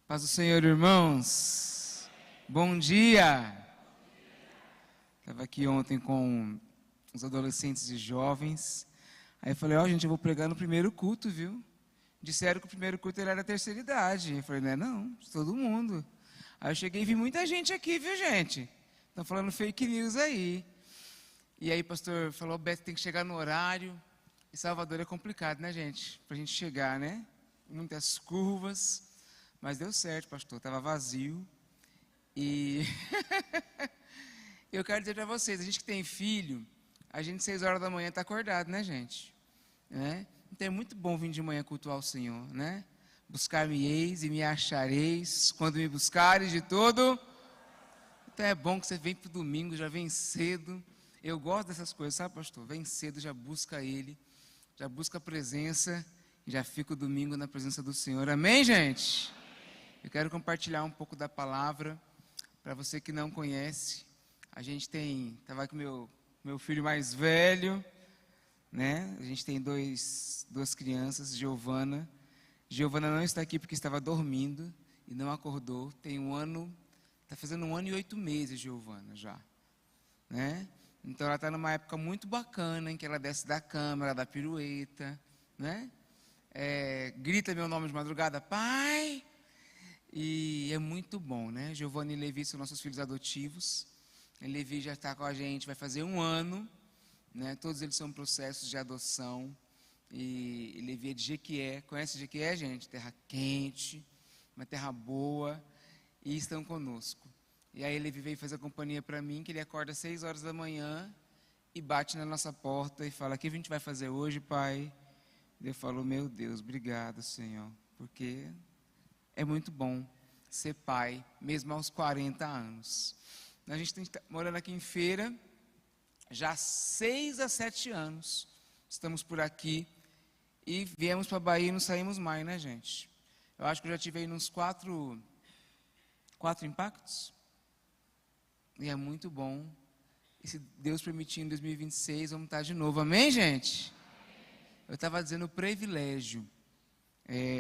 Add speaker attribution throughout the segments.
Speaker 1: Paz do Senhor, irmãos. Bom dia. Estava aqui ontem com os adolescentes e jovens. Aí eu falei, gente, eu vou pregar no primeiro culto, viu? Disseram que o primeiro culto era da terceira idade. Eu falei, não é não, todo mundo. Aí eu cheguei e vi muita gente aqui, viu, gente? Estão falando fake news aí. E aí o pastor falou, Beto, tem que chegar no horário. E Salvador é complicado, né, gente? Pra gente chegar, né? Muitas curvas. Mas deu certo, pastor. Estava vazio. E eu quero dizer para vocês, a gente que tem filho, a gente 6 horas da manhã está acordado, né, gente? Então é muito bom vir de manhã cultuar o Senhor, né? Buscar-me-eis e me achareis quando me buscares de todo. Então é bom que você vem para o domingo, já vem cedo. Eu gosto dessas coisas, sabe, pastor? Vem cedo, já busca Ele, já busca a presença e já fica o domingo na presença do Senhor. Amém, gente? Eu quero compartilhar um pouco da palavra para você que não conhece. A gente estava com meu filho mais velho, né? A gente tem duas crianças, Giovana. Giovana não está aqui porque estava dormindo e não acordou. Tem está fazendo 1 ano e 8 meses, Giovana, já, né? Então ela está numa época muito bacana em que ela desce da cama, ela dá pirueta, né? Grita meu nome de madrugada, pai. E é muito bom, né? Giovanni e Levi são nossos filhos adotivos. E Levi já está com a gente, vai fazer 1 ano, né? Todos eles são processos de adoção. E Levi é de Jequié. Conhece Jequié, gente? Terra quente, uma terra boa. E estão conosco. E aí Levi veio fazer companhia para mim, que ele acorda às 6 horas da manhã e bate na nossa porta e fala, o que a gente vai fazer hoje, pai? Eu falo, meu Deus, obrigado, Senhor, porque é muito bom ser pai, mesmo aos 40 anos. A gente está morando aqui em Feira, já há 6 a 7 anos. Estamos por aqui e viemos para a Bahia e não saímos mais, né, gente? Eu acho que eu já tive aí uns 4 impactos. E é muito bom. E se Deus permitir, em 2026, vamos estar de novo. Amém, gente? Eu estava dizendo o privilégio.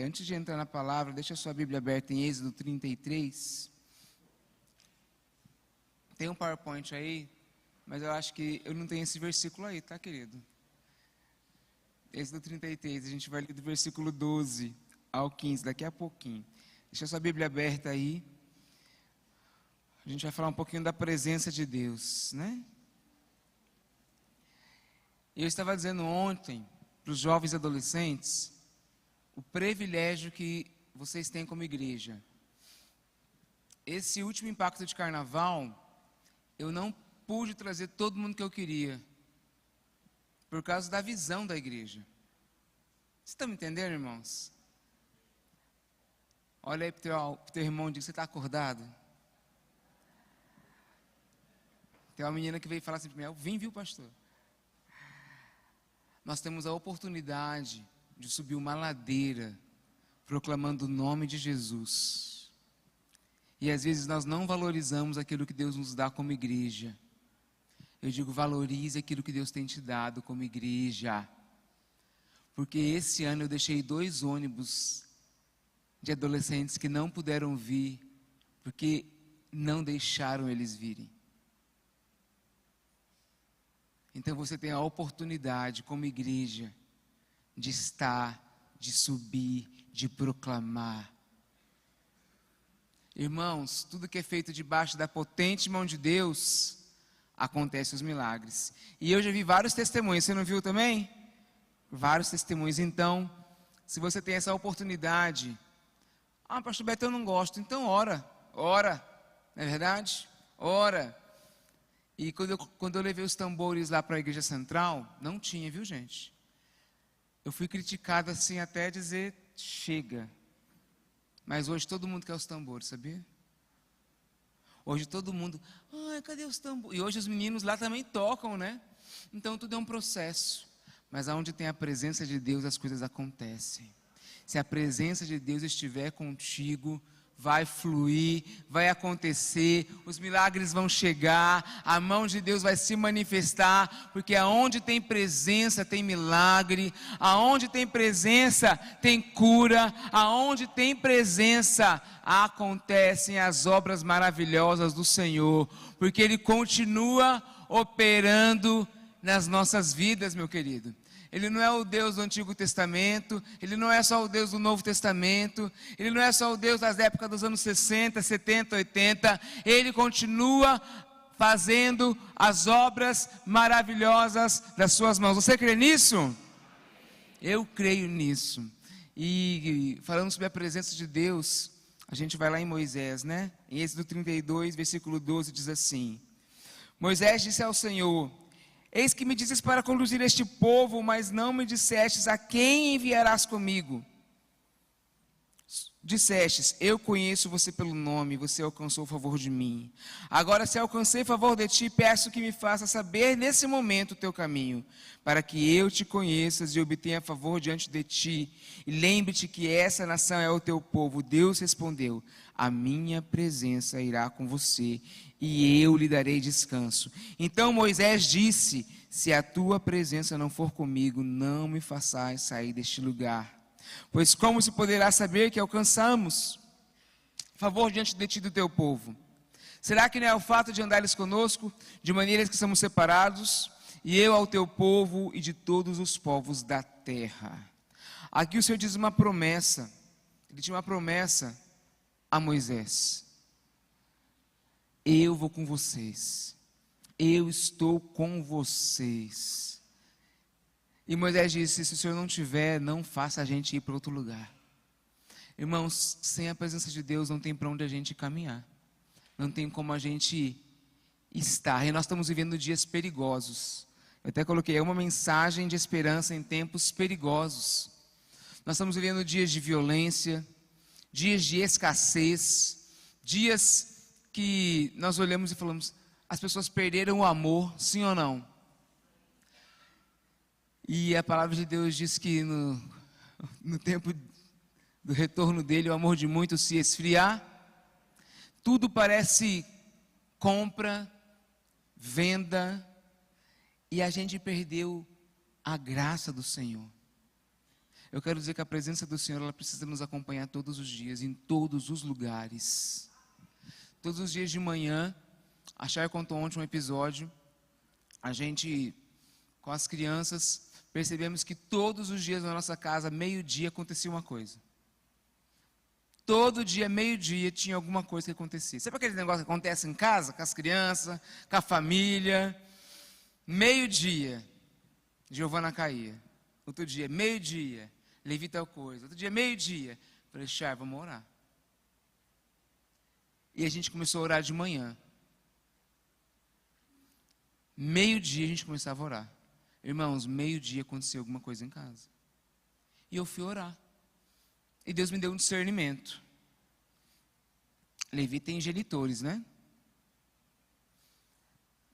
Speaker 1: Antes de entrar na palavra, deixa a sua Bíblia aberta em Êxodo 33. Tem um PowerPoint aí, mas eu acho que eu não tenho esse versículo aí, tá, querido? Êxodo 33, a gente vai ler do versículo 12 ao 15, daqui a pouquinho. Deixa a sua Bíblia aberta aí. A gente vai falar um pouquinho da presença de Deus, né? Eu estava dizendo ontem para os jovens e adolescentes o privilégio que vocês têm como igreja. Esse último impacto de carnaval, eu não pude trazer todo mundo que eu queria, por causa da visão da igreja. Vocês estão me entendendo, irmãos? Olha aí para o teu irmão e diz, você está acordado? Tem uma menina que veio falar assim para mim, eu vim, viu, pastor? Nós temos a oportunidade de subir uma ladeira, proclamando o nome de Jesus. E às vezes nós não valorizamos aquilo que Deus nos dá como igreja. Eu digo, valorize aquilo que Deus tem te dado como igreja. Porque esse ano eu deixei 2 ônibus de adolescentes que não puderam vir, porque não deixaram eles virem. Então você tem a oportunidade como igreja de estar, de subir, de proclamar. Irmãos, tudo que é feito debaixo da potente mão de Deus, acontece os milagres. E eu já vi vários testemunhos, você não viu também? Vários testemunhos. Então, se você tem essa oportunidade, pastor Beto, eu não gosto, então ora, não é verdade? Ora. E quando eu levei os tambores lá para a igreja central, não tinha, viu, gente? Eu fui criticado assim até dizer, chega. Mas hoje todo mundo quer os tambores, sabia? Hoje todo mundo, cadê os tambores? E hoje os meninos lá também tocam, né? Então tudo é um processo. Mas aonde tem a presença de Deus, as coisas acontecem. Se a presença de Deus estiver contigo, vai fluir, vai acontecer, os milagres vão chegar, a mão de Deus vai se manifestar, porque aonde tem presença tem milagre, aonde tem presença tem cura, aonde tem presença acontecem as obras maravilhosas do Senhor, porque Ele continua operando nas nossas vidas, meu querido. Ele não é o Deus do Antigo Testamento, Ele não é só o Deus do Novo Testamento, Ele não é só o Deus das épocas dos anos 60, 70, 80, Ele continua fazendo as obras maravilhosas das suas mãos. Você crê nisso? Eu creio nisso. E falando sobre a presença de Deus, a gente vai lá em Moisés, né? Em Êxodo 32, versículo 12, diz assim: Moisés disse ao Senhor: Eis que me dizes para conduzir este povo, mas não me dissestes a quem enviarás comigo. Dissestes: eu conheço você pelo nome, você alcançou o favor de mim. Agora, se alcancei favor de ti, peço que me faça saber nesse momento o teu caminho, para que eu te conheças e obtenha favor diante de ti. E lembre-te que essa nação é o teu povo. Deus respondeu: a minha presença irá com você, e eu lhe darei descanso. Então Moisés disse: se a tua presença não for comigo, não me façais sair deste lugar. Pois como se poderá saber que alcançamos favor diante de ti do teu povo? Será que não é o fato de andares conosco, de maneiras que somos separados, e eu ao teu povo e de todos os povos da terra? Aqui o Senhor diz uma promessa. Ele tinha uma promessa a Moisés: eu vou com vocês, eu estou com vocês. E Moisés disse: se o Senhor não tiver, não faça a gente ir para outro lugar. Irmãos, sem a presença de Deus não tem para onde a gente caminhar, não tem como a gente estar. E nós estamos vivendo dias perigosos. Eu até coloquei uma mensagem de esperança em tempos perigosos. Nós estamos vivendo dias de violência, dias de escassez, dias que nós olhamos e falamos: as pessoas perderam o amor, sim ou não? E a palavra de Deus diz que no tempo do retorno dele, o amor de muitos se esfriar. Tudo parece compra, venda, e a gente perdeu a graça do Senhor. Eu quero dizer que a presença do Senhor, ela precisa nos acompanhar todos os dias, em todos os lugares. Todos os dias de manhã, a Chay contou ontem um episódio, a gente, com as crianças, percebemos que todos os dias na nossa casa, meio-dia, acontecia uma coisa. Todo dia, meio-dia, tinha alguma coisa que acontecia. Sabe aquele negócio que acontece em casa, com as crianças, com a família? Meio-dia, Giovana caía. Outro dia, meio-dia, Levi tal coisa. Outro dia, meio-dia. Falei: Chay, vamos orar. E a gente começou a orar de manhã. Meio-dia a gente começava a orar. Irmãos, meio-dia aconteceu alguma coisa em casa. E eu fui orar. E Deus me deu um discernimento. Levi tem genitores, né?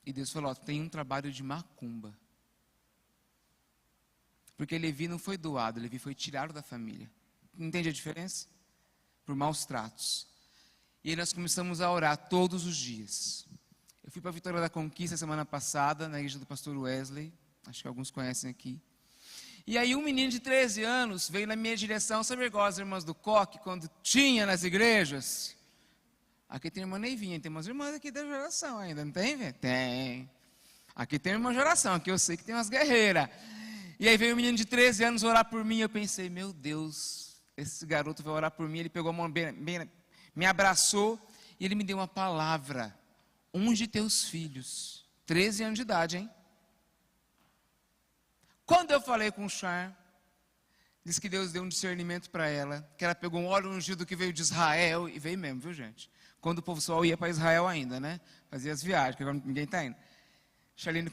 Speaker 1: E Deus falou: tem um trabalho de macumba. Porque Levi não foi doado, Levi foi tirado da família. Entende a diferença? Por maus tratos. E aí nós começamos a orar todos os dias. Eu fui para a Vitória da Conquista semana passada, na igreja do pastor Wesley. Acho que alguns conhecem aqui. E aí um menino de 13 anos veio na minha direção. Sabe igual as irmãs do coque, quando tinha nas igrejas? Aqui tem irmã Neivinha, tem umas irmãs aqui da geração ainda, não tem, velho? Tem. Aqui tem uma geração, aqui eu sei que tem umas guerreiras. E aí veio um menino de 13 anos orar por mim, eu pensei: meu Deus, esse garoto vai orar por mim. Ele pegou a mão me abraçou e ele me deu uma palavra: unge teus filhos. 13 anos de idade, hein? Quando eu falei com o Char, disse que Deus deu um discernimento para ela, que ela pegou um óleo ungido que veio de Israel, e veio mesmo, viu, gente? Quando o povo só ia para Israel ainda, né? Fazia as viagens, que agora ninguém está indo. Charlene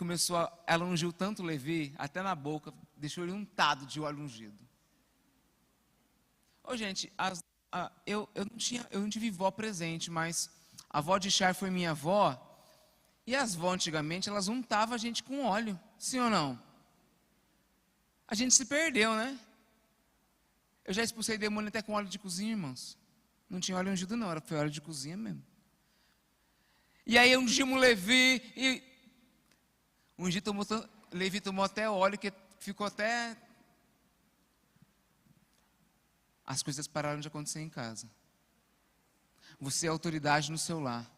Speaker 1: ela ungiu tanto Levi, até na boca, deixou ele untado de óleo ungido. Ô, gente, eu não tive vó presente, mas a avó de Char foi minha avó, e as vó antigamente, elas untavam a gente com óleo, sim ou não? A gente se perdeu, né? Eu já expulsei demônio até com óleo de cozinha, irmãos. Não tinha óleo ungido não, foi óleo de cozinha mesmo. E aí ungimos o Levi, e Levi tomou até óleo, que ficou até... As coisas pararam de acontecer em casa. Você é autoridade no seu lar.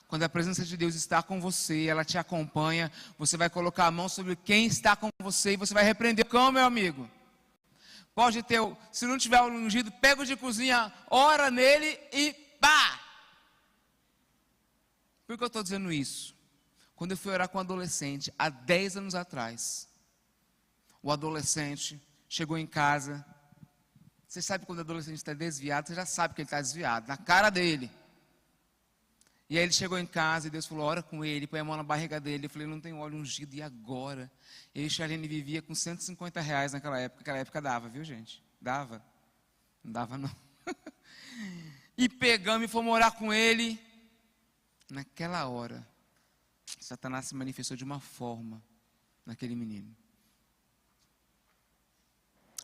Speaker 1: Quando a presença de Deus está com você, ela te acompanha, você vai colocar a mão sobre quem está com você e você vai repreender o cão, meu amigo. Pode ter, se não tiver o ungido, pega o de cozinha, ora nele e pá! Por que eu estou dizendo isso? Quando eu fui orar com um adolescente, há 10 anos atrás, o adolescente chegou em casa. Você sabe quando o adolescente está desviado, você já sabe que ele está desviado, na cara dele. E aí ele chegou em casa e Deus falou, ora com ele, põe a mão na barriga dele. Eu falei, não tem óleo ungido, e agora? Eu e Charlene vivia com R$150 naquela época dava, viu gente? Dava? Não dava não. E pegamos e fomos orar com ele. Naquela hora, Satanás se manifestou de uma forma naquele menino.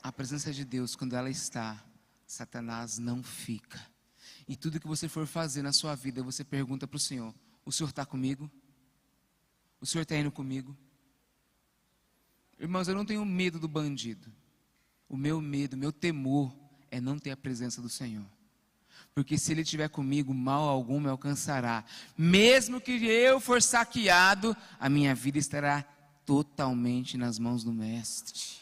Speaker 1: A presença de Deus, quando ela está, Satanás não fica. E tudo que você for fazer na sua vida, você pergunta para o Senhor, o Senhor está comigo? O Senhor está indo comigo? Irmãos, eu não tenho medo do bandido. O meu medo, o meu temor é não ter a presença do Senhor. Porque se Ele estiver comigo, mal algum me alcançará. Mesmo que eu for saqueado, a minha vida estará totalmente nas mãos do Mestre.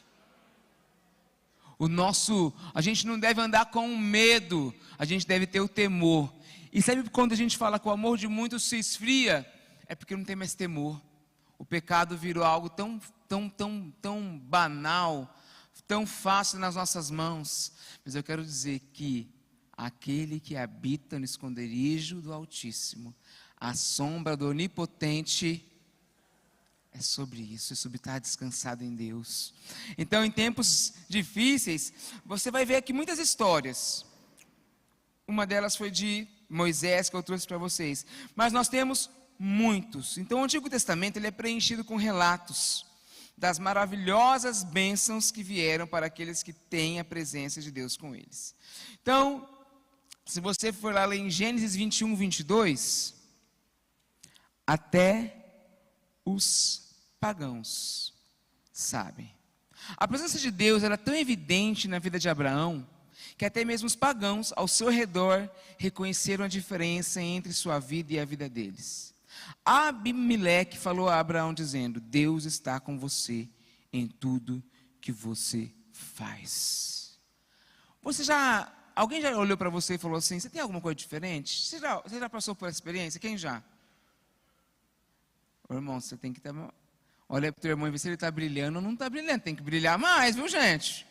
Speaker 1: A gente não deve andar com medo, a gente deve ter o temor. E sabe quando a gente fala que o amor de muitos se esfria? É porque não tem mais temor. O pecado virou algo tão banal, tão fácil nas nossas mãos. Mas eu quero dizer que aquele que habita no esconderijo do Altíssimo, a sombra do Onipotente, é sobre isso, é sobre estar descansado em Deus. Então, em tempos difíceis, você vai ver aqui muitas histórias. Uma delas foi de Moisés, que eu trouxe para vocês. Mas nós temos muitos. Então, o Antigo Testamento ele é preenchido com relatos das maravilhosas bênçãos que vieram para aqueles que têm a presença de Deus com eles. Então, se você for lá ler em Gênesis 21, 22, até os pagãos sabem. A presença de Deus era tão evidente na vida de Abraão, que até mesmo os pagãos ao seu redor reconheceram a diferença entre sua vida e a vida deles. Abimeleque falou a Abraão dizendo, Deus está com você em tudo que você faz. Alguém já olhou para você e falou assim, você tem alguma coisa diferente? Você já passou por essa experiência? Quem já? Ô, irmão, você tem que ter... Olha para o teu irmão e vê se ele está brilhando ou não está brilhando. Tem que brilhar mais, viu, gente?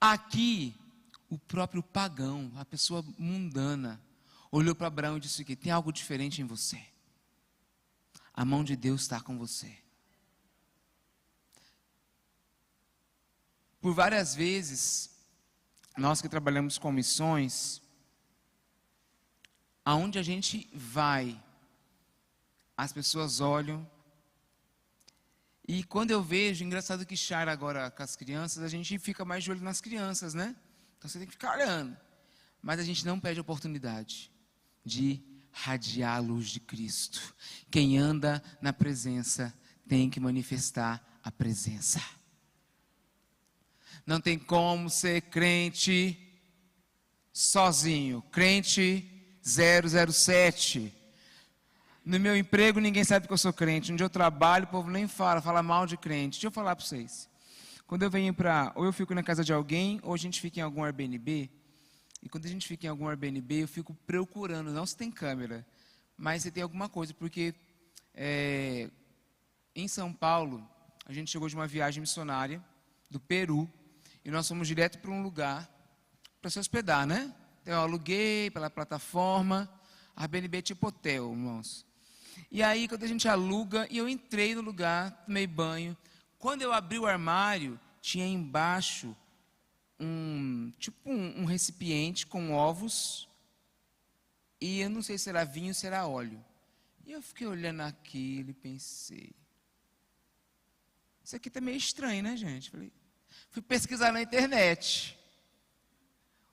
Speaker 1: Aqui, o próprio pagão, a pessoa mundana, olhou para Abraão e disse que tem algo diferente em você. A mão de Deus está com você. Por várias vezes, nós que trabalhamos com missões, aonde a gente vai, as pessoas olham. E quando eu vejo, engraçado que Chara agora com as crianças, a gente fica mais de olho nas crianças, né? Então você tem que ficar olhando. Mas a gente não perde a oportunidade de radiar a luz de Cristo. Quem anda na presença tem que manifestar a presença. Não tem como ser crente sozinho. Crente 007. No meu emprego, ninguém sabe que eu sou crente. Onde eu trabalho, o povo nem fala mal de crente. Deixa eu falar para vocês. Quando eu venho ou eu fico na casa de alguém, ou a gente fica em algum Airbnb. E quando a gente fica em algum Airbnb, eu fico procurando, não se tem câmera, mas se tem alguma coisa. Porque em São Paulo, a gente chegou de uma viagem missionária do Peru. E nós fomos direto para um lugar para se hospedar, né? Então eu aluguei pela plataforma. Airbnb é tipo hotel, irmãos. E aí, quando a gente aluga, e eu entrei no lugar, tomei banho. Quando eu abri o armário, tinha embaixo um recipiente com ovos. E eu não sei se era vinho ou se era óleo. E eu fiquei olhando aquilo e pensei, isso aqui tá meio estranho, né, gente? Fui pesquisar na internet.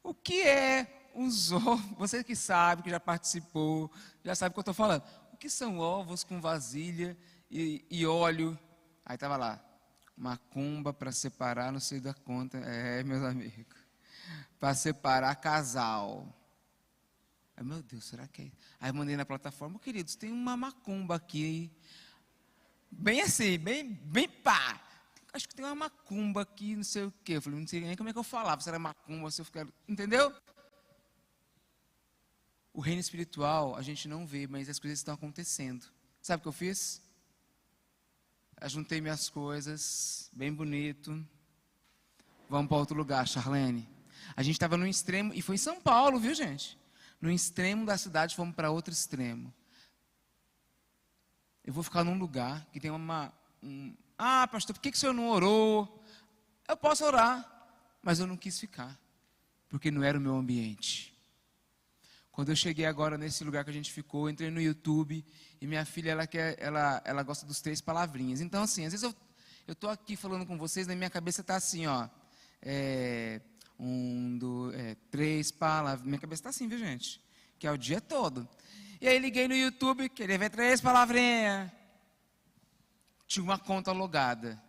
Speaker 1: O que é os ovos? Você que sabe, que já participou, já sabe o que eu estou falando. O que são ovos com vasilha e óleo? Aí estava lá, macumba para separar, não sei da conta. Meus amigos, para separar casal. Aí, meu Deus, será que é? Aí eu mandei na plataforma, queridos, tem uma macumba aqui. Bem assim, bem pá. Acho que tem uma macumba aqui, não sei o quê. Eu falei, não sei nem como é que eu falava, se era macumba, se eu ficar... Entendeu? O reino espiritual a gente não vê, mas as coisas estão acontecendo. Sabe o que eu fiz? Ajuntei minhas coisas, bem bonito. Vamos para outro lugar, Charlene. A gente estava no extremo, e foi em São Paulo, viu, gente? No extremo da cidade, fomos para outro extremo. Eu vou ficar num lugar que tem pastor, por que o senhor não orou? Eu posso orar, mas eu não quis ficar, porque não era o meu ambiente. Quando eu cheguei agora nesse lugar que a gente ficou, eu entrei no YouTube, e minha filha, ela gosta dos 3 palavrinhas. Então, assim, às vezes eu estou aqui falando com vocês, na minha cabeça está assim, ó, 3 palavras, minha cabeça está assim, viu, gente? Que é o dia todo. E aí liguei no YouTube, queria ver 3 palavrinhas. Tinha uma conta logada.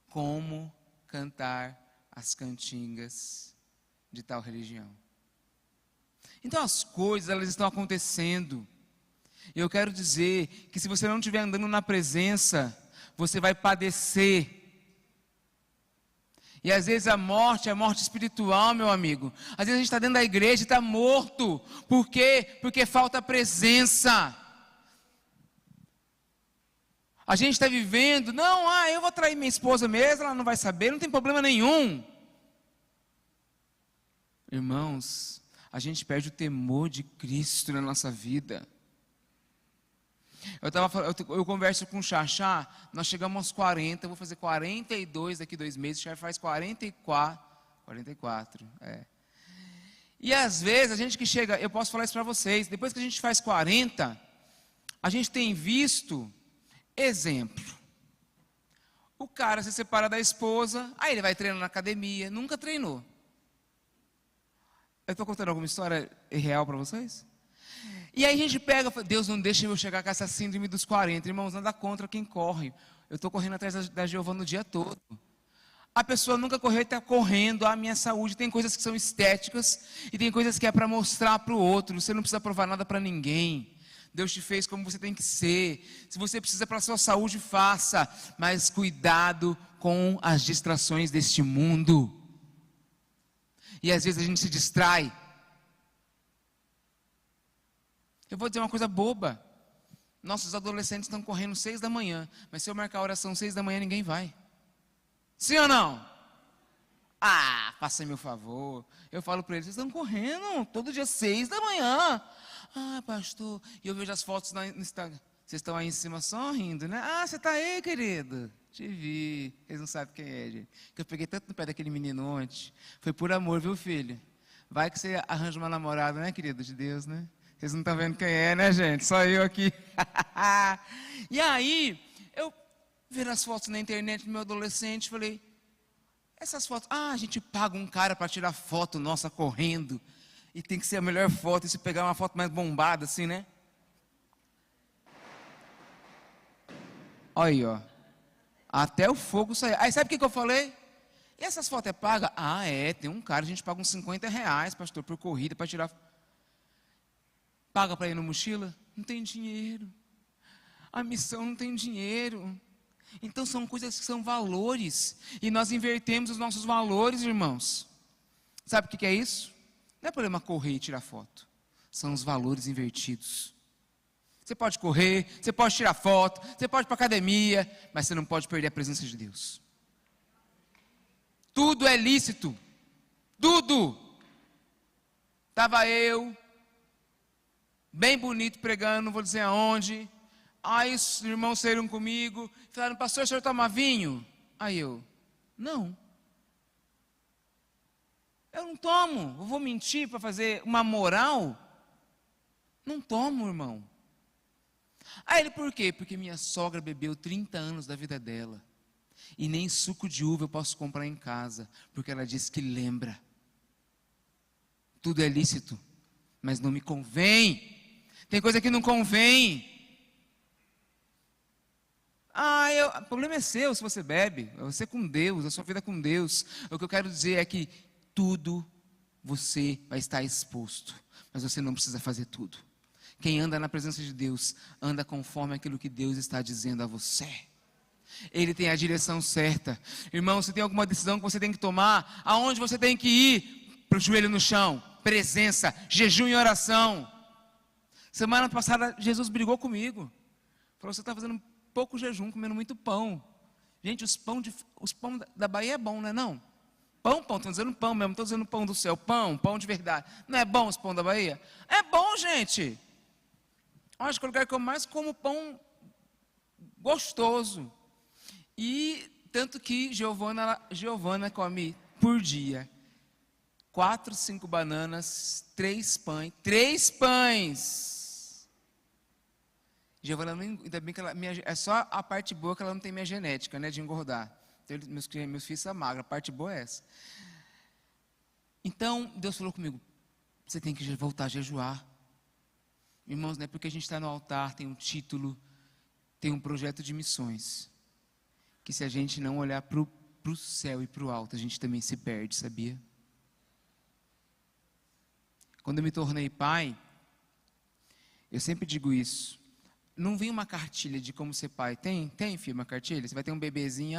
Speaker 1: Como cantar as cantigas de tal religião. Então as coisas, elas estão acontecendo. E eu quero dizer que se você não estiver andando na presença, você vai padecer. E às vezes a morte é a morte espiritual, meu amigo. Às vezes a gente está dentro da igreja e está morto. Por quê? Porque falta presença. A gente está vivendo, eu vou trair minha esposa mesmo, ela não vai saber, não tem problema nenhum. Irmãos, a gente perde o temor de Cristo na nossa vida. Eu converso com o Xaxá, nós chegamos aos 40, eu vou fazer 42 daqui 2 meses, o Xaxá faz 44, E às vezes, a gente que chega, eu posso falar isso para vocês, depois que a gente faz 40, a gente tem visto, exemplo, o cara se separa da esposa, aí ele vai treinar na academia, nunca treinou. Eu estou contando alguma história real para vocês? E aí a gente pega, Deus não deixa eu chegar com essa síndrome dos 40, irmãos, nada contra quem corre. Eu estou correndo atrás da Giovana o dia todo. A pessoa nunca correu e está correndo, a minha saúde, tem coisas que são estéticas e tem coisas que é para mostrar para o outro, você não precisa provar nada para ninguém. Deus te fez como você tem que ser. Se você precisa para a sua saúde, faça, mas cuidado com as distrações deste mundo. E às vezes a gente se distrai. Eu vou dizer uma coisa boba. Nossos adolescentes estão correndo 6 da manhã, mas se eu marcar a oração 6 da manhã, ninguém vai. Sim ou não? Faça meu favor. Eu falo para eles, vocês estão correndo todo dia 6 da manhã. Pastor, e eu vejo as fotos no Instagram. Vocês estão aí em cima só rindo, né? Você está aí, querido? Te vi. Eles não sabem quem é, gente. Que eu peguei tanto no pé daquele menino ontem. Foi por amor, viu, filho? Vai que você arranja uma namorada, né, querido? De Deus, né? Vocês não estão vendo quem é, né, gente? Só eu aqui. E aí, eu vendo as fotos na internet do meu adolescente, falei, essas fotos, a gente paga um cara para tirar foto nossa correndo, e tem que ser a melhor foto, e se pegar uma foto mais bombada assim, né? Olha aí, ó. Até o fogo saiu. Aí sabe o que eu falei? E essas fotos é paga? Tem um cara, a gente paga uns R$50, pastor, por corrida, para tirar. Paga para ir no mochila? Não tem dinheiro. A missão não tem dinheiro. Então são coisas que são valores. E nós invertemos os nossos valores, irmãos. Sabe o que é isso? Não é problema correr e tirar foto. São os valores invertidos. Você pode correr, você pode tirar foto, você pode ir para a academia, mas você não pode perder a presença de Deus. Tudo é lícito. Tudo. Estava eu, bem bonito, pregando, não vou dizer aonde. Aí os irmãos saíram comigo, falaram, pastor, o senhor toma vinho? Aí eu, não. Eu não tomo, eu vou mentir para fazer uma moral? Não tomo, irmão. Aí ele, por quê? Porque minha sogra bebeu 30 anos da vida dela. E nem suco de uva eu posso comprar em casa, porque ela disse que lembra. Tudo é lícito, mas não me convém. Tem coisa que não convém. O problema é seu se você bebe. É você com Deus, a sua vida com Deus. O que eu quero dizer é que tudo você vai estar exposto, mas você não precisa fazer tudo. Quem anda na presença de Deus, anda conforme aquilo que Deus está dizendo a você. Ele tem a direção certa. Irmão, se tem alguma decisão que você tem que tomar, aonde você tem que ir? Para o joelho no chão, presença, jejum e oração. Semana passada, Jesus brigou comigo. Falou, você está fazendo pouco jejum, comendo muito pão. Gente, os pão da Bahia é bom, não é não? Pão, estou dizendo pão mesmo, estou dizendo pão do céu. Pão de verdade. Não é bom os pão da Bahia? É bom, gente. Acho que o lugar que eu mais como pão gostoso. E tanto que Giovana come por dia 4, 5 bananas, 3 pães. Giovana, ainda bem que é só a parte boa que ela não tem minha genética, né, de engordar. Então, meus filhos são magros, a parte boa é essa. Então, Deus falou comigo, você tem que voltar a jejuar. Irmãos, não é porque a gente está no altar, tem um título, tem um projeto de missões, que se a gente não olhar para o céu e para o alto, a gente também se perde, sabia? Quando eu me tornei pai, eu sempre digo isso, não vem uma cartilha de como ser pai. Tem, filho, uma cartilha? Você vai ter um bebezinho,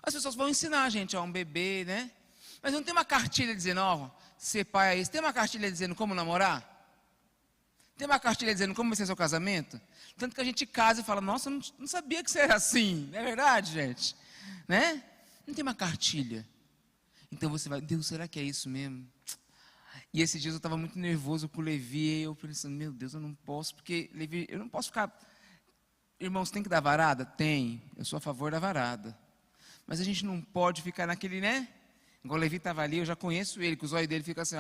Speaker 1: as pessoas vão ensinar a gente, um bebê, né? Mas não tem uma cartilha dizendo, ser pai é isso. Tem uma cartilha dizendo como namorar? Tem uma cartilha dizendo como vai ser seu casamento? Tanto que a gente casa e fala, nossa, eu não sabia que você era assim. Não é verdade, gente? Né? Não tem uma cartilha. Então você vai, Deus, será que é isso mesmo? E esses dias eu estava muito nervoso com o Levi, e eu pensando, meu Deus, eu não posso, porque Levi, eu não posso ficar... Irmãos, tem que dar varada? Tem, eu sou a favor da varada. Mas a gente não pode ficar naquele, né? Igual o Levi estava ali, eu já conheço ele, que os olhos dele ficam assim,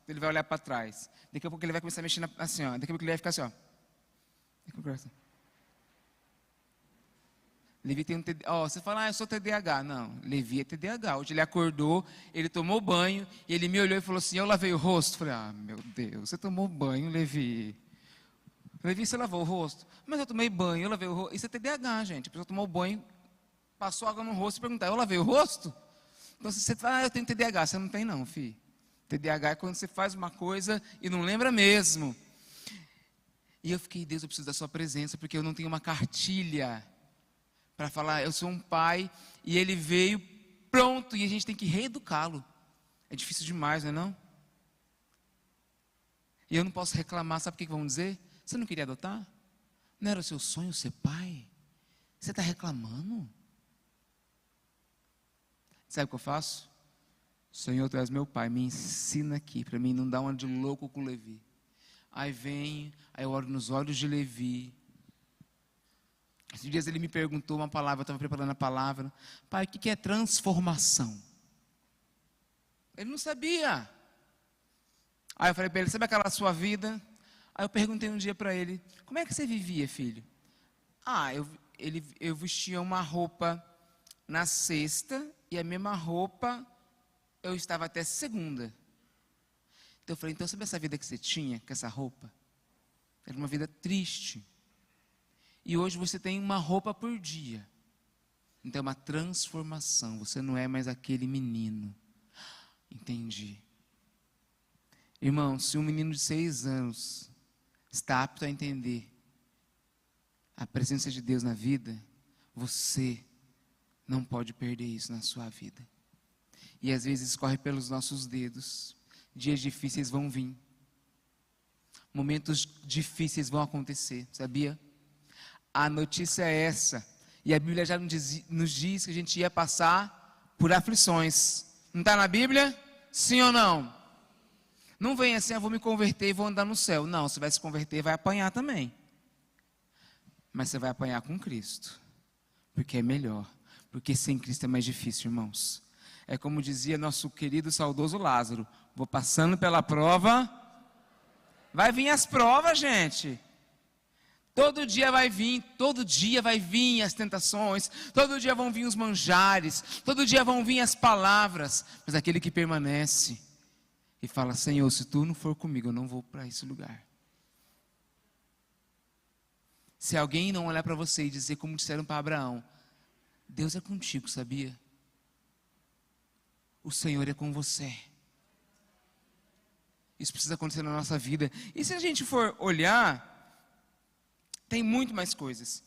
Speaker 1: ele vai olhar para trás. Daqui a pouco ele vai começar a mexer assim, daqui a pouco ele vai ficar assim, Levi tem um TDAH. Você fala, eu sou TDAH. Não, Levi é TDAH. Hoje ele acordou, ele tomou banho, e ele me olhou e falou assim, eu lavei o rosto. Falei, meu Deus, você tomou banho, Levi. Levi, você lavou o rosto? Mas eu tomei banho, eu lavei o rosto. Isso é TDAH, gente. A pessoa tomou banho, passou água no rosto e perguntar, eu lavei o rosto? Então se você fala, eu tenho TDAH. Você não tem não, filho. TDAH é quando você faz uma coisa e não lembra mesmo. E eu fiquei, Deus, eu preciso da sua presença, porque eu não tenho uma cartilha para falar, eu sou um pai, e ele veio pronto, e a gente tem que reeducá-lo. É difícil demais, não é não? E eu não posso reclamar, sabe o que vão dizer? Você não queria adotar? Não era o seu sonho ser pai? Você está reclamando? Sabe o que eu faço? Senhor, tu és meu pai, me ensina aqui, para mim não dar uma de louco com o Levi. Aí eu olho nos olhos de Levi. Esses dias ele me perguntou uma palavra, eu estava preparando a palavra. Pai, o que é transformação? Ele não sabia. Aí eu falei para ele, sabe aquela sua vida? Aí eu perguntei um dia para ele, como é que você vivia, filho? Eu vestia uma roupa na sexta, e a mesma roupa eu estava até segunda. Então eu falei, então sabe essa vida que você tinha, com essa roupa? Era uma vida triste. E hoje você tem uma roupa por dia. Então é uma transformação. Você não é mais aquele menino. Entendi. Irmão, se um menino de 6 anos está apto a entender a presença de Deus na vida, você não pode perder isso na sua vida. E às vezes escorre pelos nossos dedos. Dias difíceis vão vir. Momentos difíceis vão acontecer, sabia? A notícia é essa. E a Bíblia já nos diz que a gente ia passar por aflições. Não está na Bíblia? Sim ou não? Não vem assim, eu vou me converter e vou andar no céu. Não, você vai se converter e vai apanhar também. Mas você vai apanhar com Cristo. Porque é melhor. Porque sem Cristo é mais difícil, irmãos. É como dizia nosso querido saudoso Lázaro. Vou passando pela prova. Vai vir as provas, gente. Todo dia vai vir as tentações, todo dia vão vir os manjares, todo dia vão vir as palavras, mas aquele que permanece, e fala: Senhor, se tu não for comigo, eu não vou para esse lugar. Se alguém não olhar para você e dizer como disseram para Abraão: Deus é contigo, sabia? O Senhor é com você. Isso precisa acontecer na nossa vida. E se a gente for olhar, tem muito mais coisas.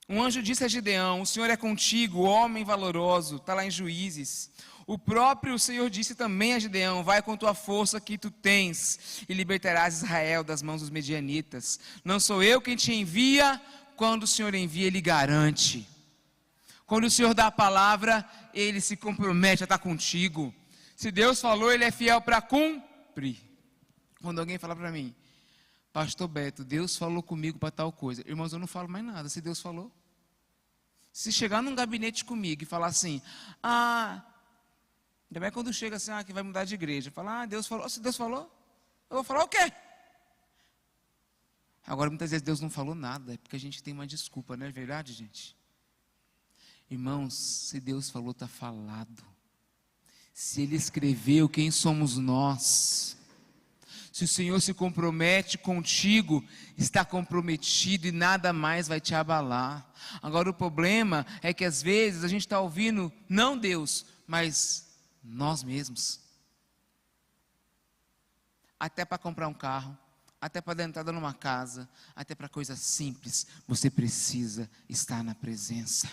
Speaker 1: Um anjo disse a Gideão: o Senhor é contigo, homem valoroso. Está lá em Juízes. O próprio Senhor disse também a Gideão: vai com tua força que tu tens e libertarás Israel das mãos dos medianitas. Não sou eu quem te envia, quando o Senhor envia, Ele garante. Quando o Senhor dá a palavra, Ele se compromete a estar contigo. Se Deus falou, Ele é fiel para cumprir. Quando alguém fala para mim: Pastor Beto, Deus falou comigo para tal coisa. Irmãos, eu não falo mais nada, se Deus falou. Se chegar num gabinete comigo e falar assim: ainda mais quando chega assim, que vai mudar de igreja. Fala: Deus falou. Se Deus falou, eu vou falar o quê? Agora, muitas vezes Deus não falou nada, é porque a gente tem uma desculpa, não é verdade, gente? Irmãos, se Deus falou, está falado. Se Ele escreveu, quem somos nós? Se o Senhor se compromete contigo, está comprometido e nada mais vai te abalar. Agora o problema é que às vezes a gente está ouvindo, não Deus, mas nós mesmos. Até para comprar um carro, até para dar entrada numa casa, até para coisas simples, você precisa estar na presença.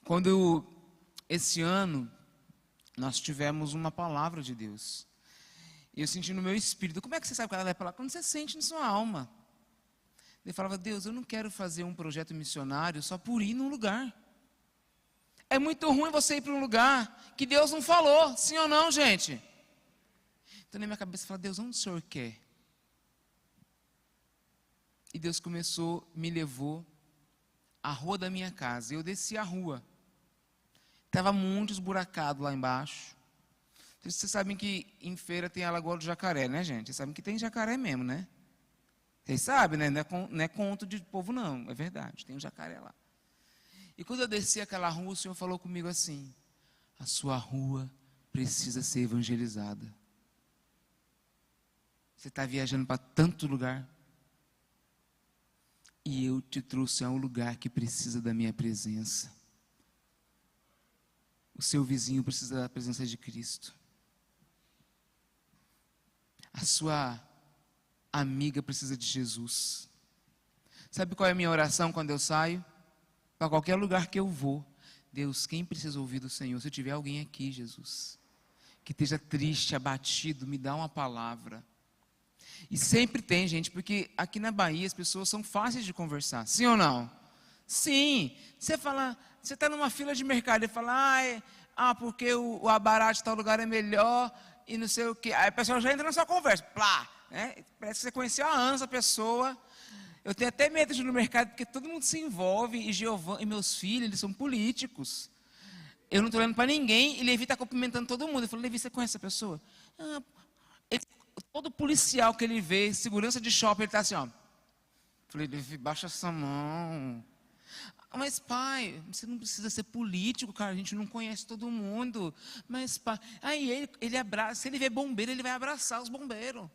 Speaker 1: Quando esse ano nós tivemos uma palavra de Deus, e eu senti no meu espírito. Como é que você sabe que ela vai falar? Quando você sente na sua alma. Ele falava: Deus, eu não quero fazer um projeto missionário só por ir num lugar. É muito ruim você ir para um lugar que Deus não falou, sim ou não, gente? Então na minha cabeça eu falei: Deus, onde o Senhor quer? E Deus me levou à rua da minha casa. Eu desci a rua. Estava muito esburacado lá embaixo. Vocês sabem que em feira tem a Lagoa do Jacaré, né, gente? Vocês sabem que tem jacaré mesmo, né? Vocês sabem, né? Não é conto de povo, não. É verdade, tem um jacaré lá. E quando eu desci aquela rua, o Senhor falou comigo assim: a sua rua precisa ser evangelizada. Você está viajando para tanto lugar. E eu te trouxe a um lugar que precisa da minha presença. O seu vizinho precisa da presença de Cristo. A sua amiga precisa de Jesus. Sabe qual é a minha oração quando eu saio? Para qualquer lugar que eu vou: Deus, quem precisa ouvir do Senhor? Se eu tiver alguém aqui, Jesus, que esteja triste, abatido, me dá uma palavra. E sempre tem, gente, porque aqui na Bahia as pessoas são fáceis de conversar. Sim ou não? Sim. Você está numa fila de mercado e fala: porque o abará de tal lugar é melhor e não sei o quê. Aí a pessoa já entra na sua conversa. Plá, né? Parece que você conheceu há anos a pessoa. Eu tenho até medo de ir no mercado, porque todo mundo se envolve. E Giovanni e meus filhos, eles são políticos. Eu não estou olhando para ninguém e Levi está cumprimentando todo mundo. Eu falo: Levi, você conhece essa pessoa? Todo policial que ele vê, segurança de shopping, ele está assim, ó. Eu falei: Levi, baixa essa mão. Mas pai, você não precisa ser político, cara, a gente não conhece todo mundo. Mas pai, aí ele abraça, se ele vê bombeiro, ele vai abraçar os bombeiros.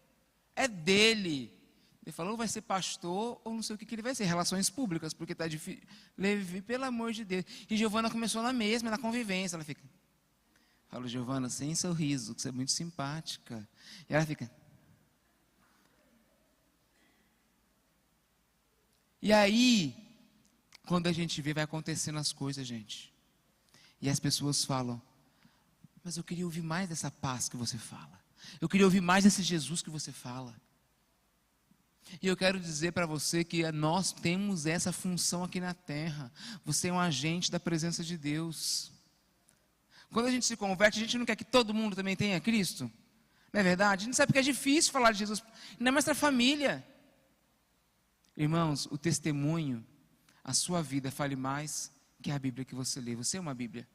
Speaker 1: É dele. Ele falou: ou vai ser pastor, ou não sei o que ele vai ser, relações públicas, porque está difícil. Levi, pelo amor de Deus. E Giovana começou na mesma, na convivência, ela fica. Falo: Giovana, sem sorriso, que você é muito simpática. E ela fica. E aí, quando a gente vê, vai acontecendo as coisas, gente. E as pessoas falam: mas eu queria ouvir mais dessa paz que você fala. Eu queria ouvir mais desse Jesus que você fala. E eu quero dizer para você que nós temos essa função aqui na terra. Você é um agente da presença de Deus. Quando a gente se converte, a gente não quer que todo mundo também tenha Cristo. Não é verdade? A gente sabe que é difícil falar de Jesus, ainda mais para a família. Irmãos, o testemunho, a sua vida fale mais que a Bíblia que você lê. Você é uma Bíblia.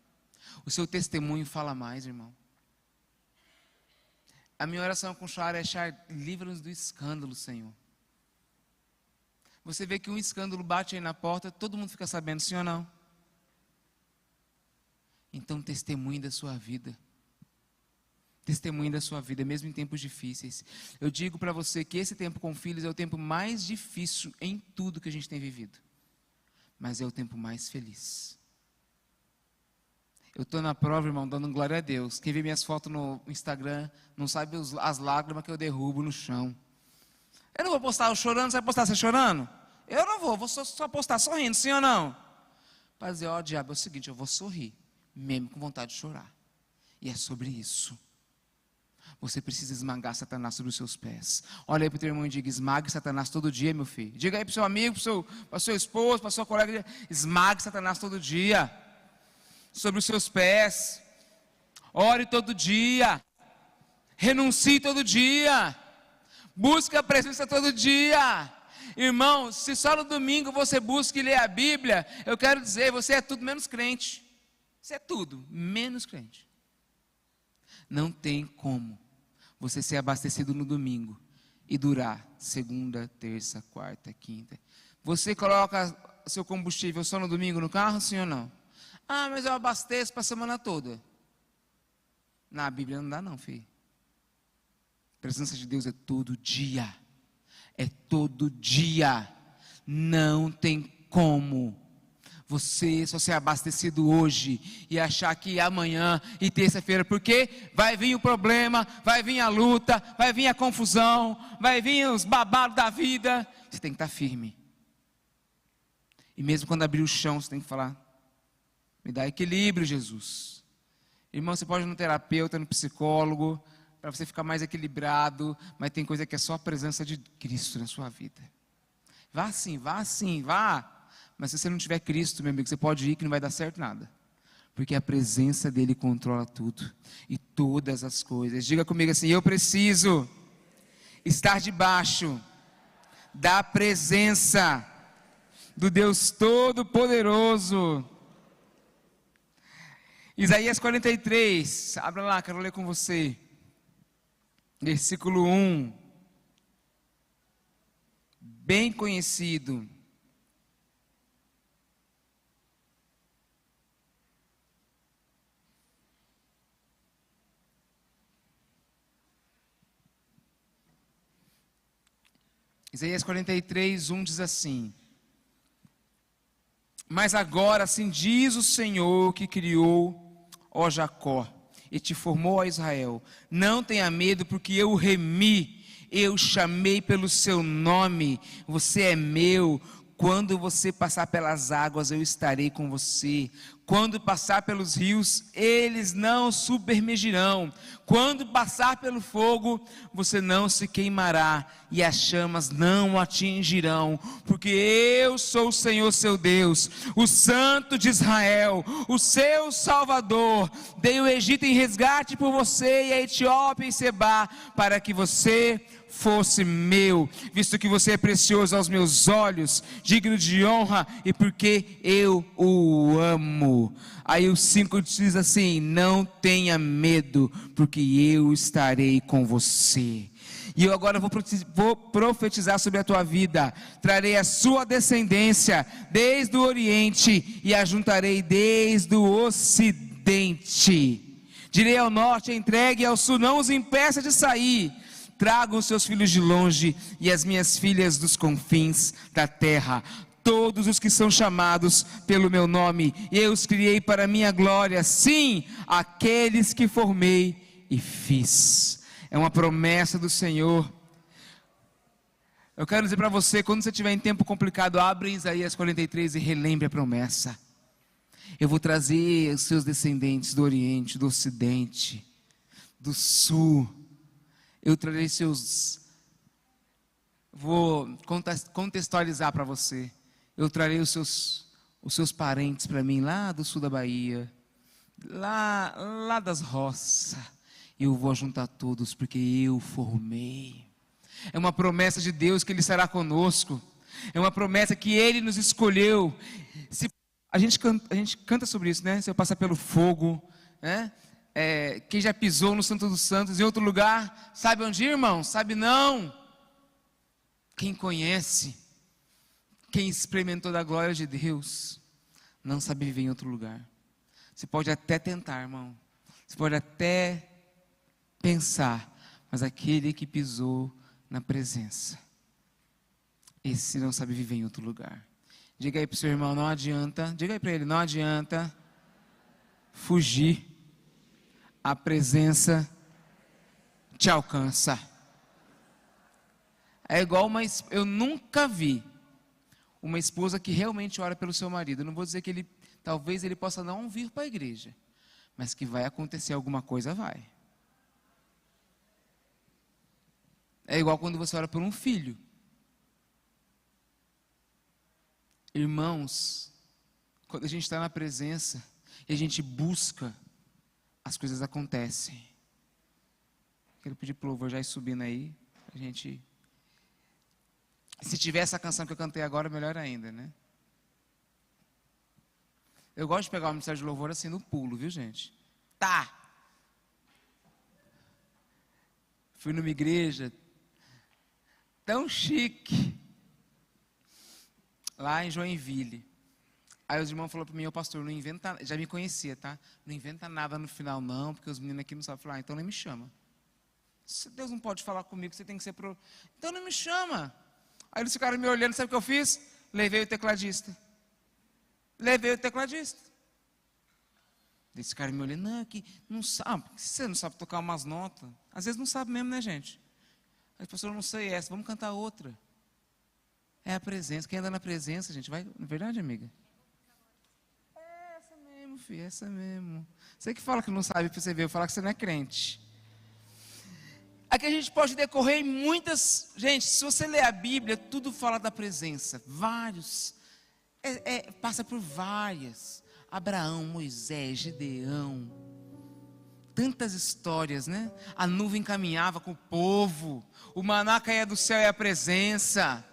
Speaker 1: O seu testemunho fala mais, irmão. A minha oração com o Char é: Char, livra-nos do escândalo, Senhor. Você vê que um escândalo bate aí na porta, todo mundo fica sabendo, sim ou não? Então testemunhe da sua vida. testemunho da sua vida, mesmo em tempos difíceis. Eu digo para você que esse tempo com filhos é o tempo mais difícil em tudo que a gente tem vivido, mas é o tempo mais feliz. Eu estou na prova, irmão, dando glória a Deus. Quem vê minhas fotos no Instagram não sabe as lágrimas que eu derrubo no chão. Eu não vou postar eu chorando, você vai postar você chorando? Eu não vou só postar sorrindo, sim ou não? Para dizer, ó, diabo, é o seguinte, eu vou sorrir, mesmo com vontade de chorar. E é sobre isso. Você precisa esmagar Satanás sobre os seus pés. Olha aí para o teu irmão e diga, esmague Satanás todo dia, meu filho. Diga aí para o seu amigo, para o seu esposo, para a sua colega, esmague Satanás todo dia. Sobre os seus pés. Ore todo dia. Renuncie todo dia. Busque a presença todo dia. Irmão, se só no domingo você busca e lê a Bíblia, eu quero dizer, você é tudo menos crente. Você é tudo menos crente. Não tem como você ser abastecido no domingo e durar segunda, terça, quarta, quinta. Você coloca seu combustível só no domingo no carro, sim ou não? Ah, mas eu abasteço para a semana toda. Na Bíblia não dá não, filho. A presença de Deus é todo dia. É todo dia. Não tem como você só ser abastecido hoje e achar que amanhã e terça-feira, porque vai vir o problema, vai vir a luta, vai vir a confusão, vai vir os babados da vida. Você tem que estar firme. E mesmo quando abrir o chão, você tem que falar, me dá equilíbrio, Jesus. Irmão, você pode ir no terapeuta, no psicólogo, para você ficar mais equilibrado, mas tem coisa que é só a presença de Cristo na sua vida. Vá sim, vá. Mas se você não tiver Cristo, meu amigo, você pode ir que não vai dar certo nada. Porque a presença dele controla tudo e todas as coisas. Diga comigo assim, eu preciso estar debaixo da presença do Deus Todo-Poderoso. Isaías 43, abra lá, quero ler com você. Versículo 1. Bem conhecido. Isaías 43, 1 diz assim: mas agora assim diz o Senhor que criou, ó Jacó, e te formou, ó Israel, não tenha medo, porque eu o remi, eu chamei pelo seu nome, você é meu. Quando você passar pelas águas, eu estarei com você. Quando passar pelos rios, eles não submergirão. Quando passar pelo fogo, você não se queimará, e as chamas não o atingirão. Porque eu sou o Senhor seu Deus, o Santo de Israel, o seu Salvador. Dei o Egito em resgate por você, e a Etiópia em Sebá, para que você fosse meu, visto que você é precioso aos meus olhos, digno de honra, e porque eu o amo. Aí o 5 diz assim: não tenha medo, porque eu estarei com você. E eu agora vou profetizar sobre a tua vida. Trarei a sua descendência desde o Oriente e a juntarei desde o Ocidente. Direi ao norte, entregue ao sul, não os impeça de sair. Tragam os seus filhos de longe e as minhas filhas dos confins da terra. Todos os que são chamados pelo meu nome, eu os criei para a minha glória. Sim, aqueles que formei e fiz. É uma promessa do Senhor. Eu quero dizer para você, quando você estiver em tempo complicado, abre Isaías 43 e relembre a promessa. Eu vou trazer os seus descendentes do Oriente, do Ocidente, do Sul. Eu trarei vou contextualizar para você. Eu trarei os seus parentes para mim, lá do sul da Bahia, lá das roças. E eu vou juntar todos, porque eu formei. É uma promessa de Deus que Ele estará conosco. É uma promessa que Ele nos escolheu. A gente canta sobre isso, né? Se eu passar pelo fogo, né? Quem já pisou no Santo dos Santos em outro lugar, sabe onde ir, irmão? Sabe não? Quem conhece, quem experimentou da glória de Deus, não sabe viver em outro lugar. Você pode até tentar, irmão. Você pode até pensar, mas aquele que pisou na presença, esse não sabe viver em outro lugar. Diga aí para o seu irmão, não adianta, diga aí para ele, não adianta fugir, a presença te alcança. É igual eu nunca vi uma esposa que realmente ora pelo seu marido. Eu não vou dizer que talvez ele possa não vir para a igreja, mas que vai acontecer alguma coisa, vai. É igual quando você ora por um filho. Irmãos, quando a gente está na presença e a gente busca, as coisas acontecem. Quero pedir para o louvor já ir subindo aí, a gente... Se tiver essa canção que eu cantei agora, melhor ainda, né? Eu gosto de pegar o ministério de louvor assim no pulo, viu, gente? Tá! Fui numa igreja tão chique, lá em Joinville. Aí os irmãos falaram para mim, ô pastor, não inventa, já me conhecia, tá? Não inventa nada no final não, porque os meninos aqui não sabem falar, então nem me chama. Se Deus não pode falar comigo, você tem que ser então não me chama. Aí eles ficaram me olhando, sabe o que eu fiz? Levei o tecladista. Esse cara me olhando, não, que não sabe, você não sabe tocar umas notas. Às vezes não sabe mesmo, né, gente? Aí, pastor, eu não sei essa, vamos cantar outra. É a presença, quem anda na presença, gente, vai, não é verdade, amiga? É essa mesmo, filho, essa mesmo. Você que fala que não sabe para você ver, eu falar que você não é crente. Aqui a gente pode decorrer em muitas... Gente, se você ler a Bíblia, tudo fala da presença. Vários. Passa por várias. Abraão, Moisés, Gideão. Tantas histórias, né? A nuvem caminhava com o povo. O maná caía do céu e a presença.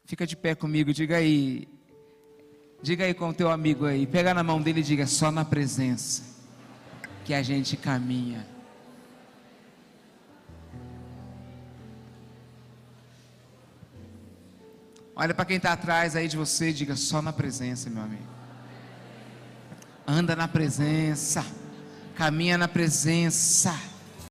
Speaker 1: Fica de pé comigo, diga aí. Diga aí com o teu amigo aí. Pega na mão dele e diga, só na presença que a gente caminha. Olha para quem está atrás aí de você e diga, só na presença, meu amigo. Anda na presença, caminha na presença.